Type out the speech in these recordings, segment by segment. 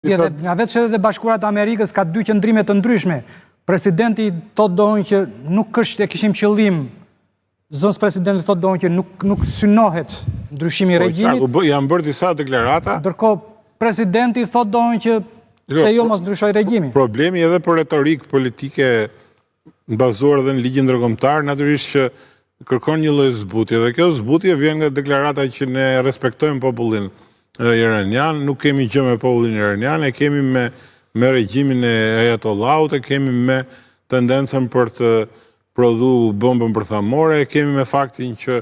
Nga vetë Shtetet e Bashkuara të Amerikës ka dy qëndrime të ndryshme. Presidenti thot dohën që nuk është e kishim qëllim, zënës presidenti thot dohën që nuk synohet ndryshimi i regjimit. Janë bërë disa deklarata. Ndërkohë presidenti thot dohën që se jo mos ndryshoj regjimi. Problemi edhe për retorikë politike bazuar edhe në ligjin ndërkombëtar, natyrisht që kërkon një lloj zbutje, dhe kjo zbutje vjen nga deklarata që ne respektojmë popullin iranian, nuk kemi gjë me popullin iranian, e kemi me regjimin e Ayatollahut, e kemi me tendencën për të prodhu bombën përthamore, e kemi me faktin që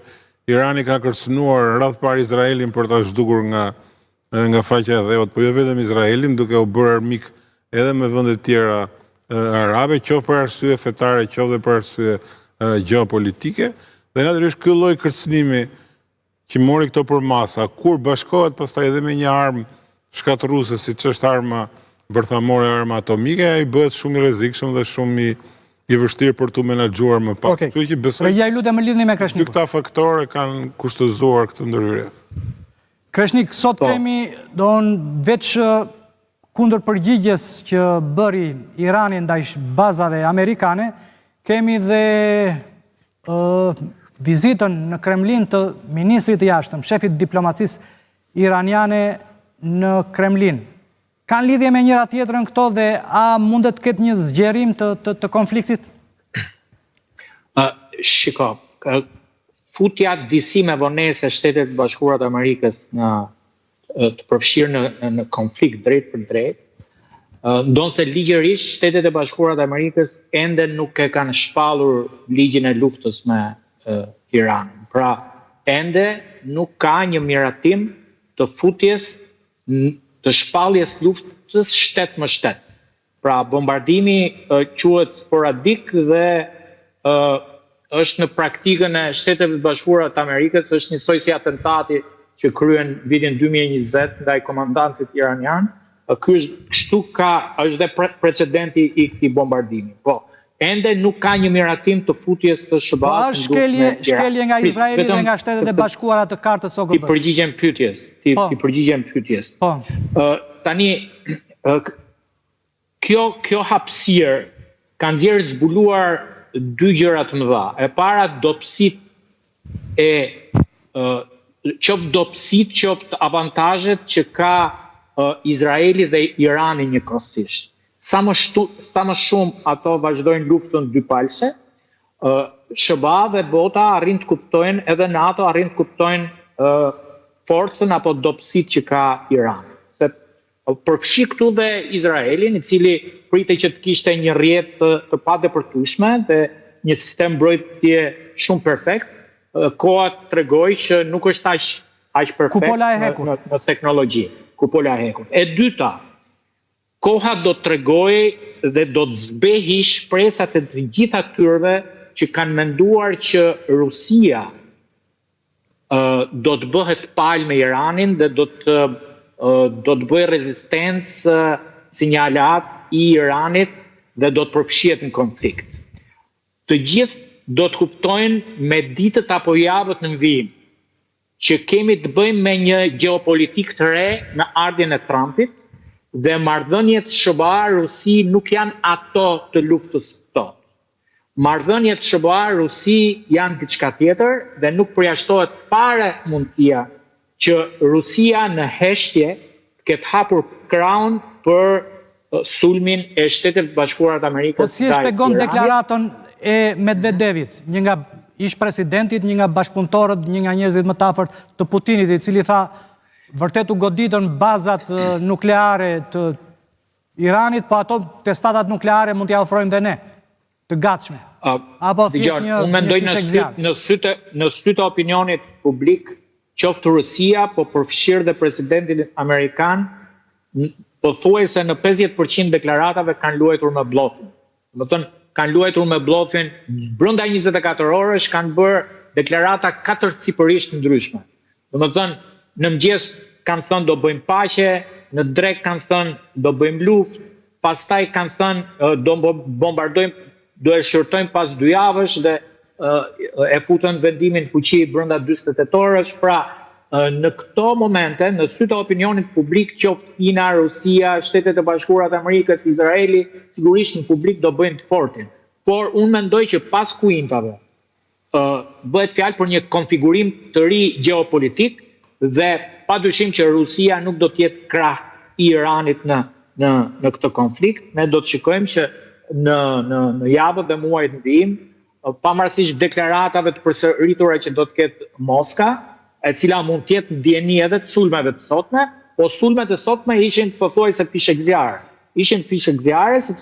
Irani ka kërcënuar rreth par Izraelin për ta zhdukur nga faqja e dheut, po jo vetëm Izraelin, duke u bërë armik edhe me vende të tjera arabe, qoftë për arsye fetare, qoftë për arsye gjeopolitike, dhe natyrisht ky lloj kërcënimi që mori këto për masa, kur bashkohet pastaj edhe me një armë shkatërruese siç është arma bërthamore, arma atomike, ai bëhet shumë i rrezikshëm dhe shumë i vështirë për tu menaxhuar më pas. Kështu që besoj. Ja lutem më lidhni me Kreshnikun. Këta faktorë kanë kushtëzuar këtë ndërhyrje. Kreshnik, sot kemi veç kundër përgjigjes që bëri Irani ndaj bazave amerikane, kemi dhe vizitën në Kremlin të ministrit të jashtëm, shefit diplomacisë iraniane në Kremlin. Kanë lidhje me njëra tjetrën këto dhe a mundet të ketë një zgjerim të konfliktit? Shiko, futja disi me vonese Shtetet Bashkuara të Amerikës të përfshirë në konflikt drejt për drejt, ndonse ligjërisht Shtetet e Bashkuara të Amerikës ende nuk e kanë shpallur ligjin e luftës me Iranin. Pra, ende nuk ka një miratim të futjes të shpalljes luftës shtet më shtet. Pra, bombardimi quhet sporadik dhe është në praktikën e Shteteve të Bashkuara të Amerikës, është njësoj si atentati që kryen vitin 2020 ndaj komandantit iranian. Ky kështu është dhe precedenti i këtij bombardimi. Po, ende nuk ka një miratim të futjes së SBA-s në shkelje nga Izraeli dhe nga Shtetet e Bashkuara të kartës OKB. Ti përgjigjem pyetjes. Tani kjo hapësirë ka nxjerrë zbuluar dy gjëra të mëdha. E para, dobësitë qoftë dobësitë, qoftë avantazhet që ka Izraeli dhe Irani njëkohësisht. Sa më shumë ato vazhdojnë luftën dypalse, SBA dhe bota arrin të kuptojnë, edhe NATO arrin të kuptojnë forcën apo dobësitë që ka Irani. Se përfshi këtu dhe Izraelin, i cili pritej që të kishte një rrjet të padepërtueshme dhe një sistem mbrojtje shumë perfekt, koha tregoi që nuk është aq perfekt në teknologji. Kupola e hekur. E dyta, koha do të tregojë dhe do të zbehi shpresat e të gjitha tyre që kanë menduar që Rusia do të bëhet palë me Iranin dhe do të bëjë rezistencë sinjalat i Iranit dhe do të përfshihet në konflikt. Të gjithë do të kuptojnë me ditët apo javët në vijim që kemi të bëjmë me një geopolitik të re në ardhjen e Trumpit dhe marrëdhëniet SBA-Rusi nuk janë ato të luftës sot. Marrëdhëniet SBA-Rusi janë diçka tjetër dhe nuk përjashtohet fare mundësia që Rusia në heshtje të ketë hapur krahun për sulmin e Shtetit Bashkuara të Amerikës. Po si e shpjegon deklaratën e Medvedevit, një nga ish presidentit, një nga bashkëpunëtorët, një nga njerëzit më të afërt të Putinit, i cili tha vërtet u goditën bazat nukleare të Iranit, po ato testatat nukleare mund t'ja ofrojmë dhe ne, të gatshme. Apo thjesht një fishek zjarri. Në sytë opinionit publik, qoftë Rusia, po përfshirë dhe presidentin amerikan, pothuajse në 50% deklaratave kanë luajtur me blofin. Do të thënë, kanë luajtur me blofin, brenda 24 orësh kanë bërë deklarata katërcipërisht ndryshme. Domethënë, në mëngjes kanë thënë do bëjmë paqe, në drekë kanë thënë do bëjmë luftë, pastaj kanë thënë do bombardojmë, do e shërtojmë pas 2 javësh dhe e futën vendimin fuqi brenda 48 orësh. Pra, në këto momente, në sy të opinionit publik, qoftë Kina, Rusia, Shtetet e Bashkuara të Amerikës, Izraeli, sigurisht në publik do bëjnë të fortin. Por unë mendoj që pas kuintave bëhet fjalë për një konfigurim të ri gjeopolitik dhe padyshim që Rusia nuk do të jetë krah i Iranit në këtë konflikt. Ne do të shikojmë që në javët dhe muajt në vijim, pavarësisht deklaratave të përsëritura që do të ketë Moska, e cila mund të jetë ndjeni edhe të sulmeve të sotme, po sulmet e sotme ishin pothuajse fishek zjarre. Ishin fishek zjarre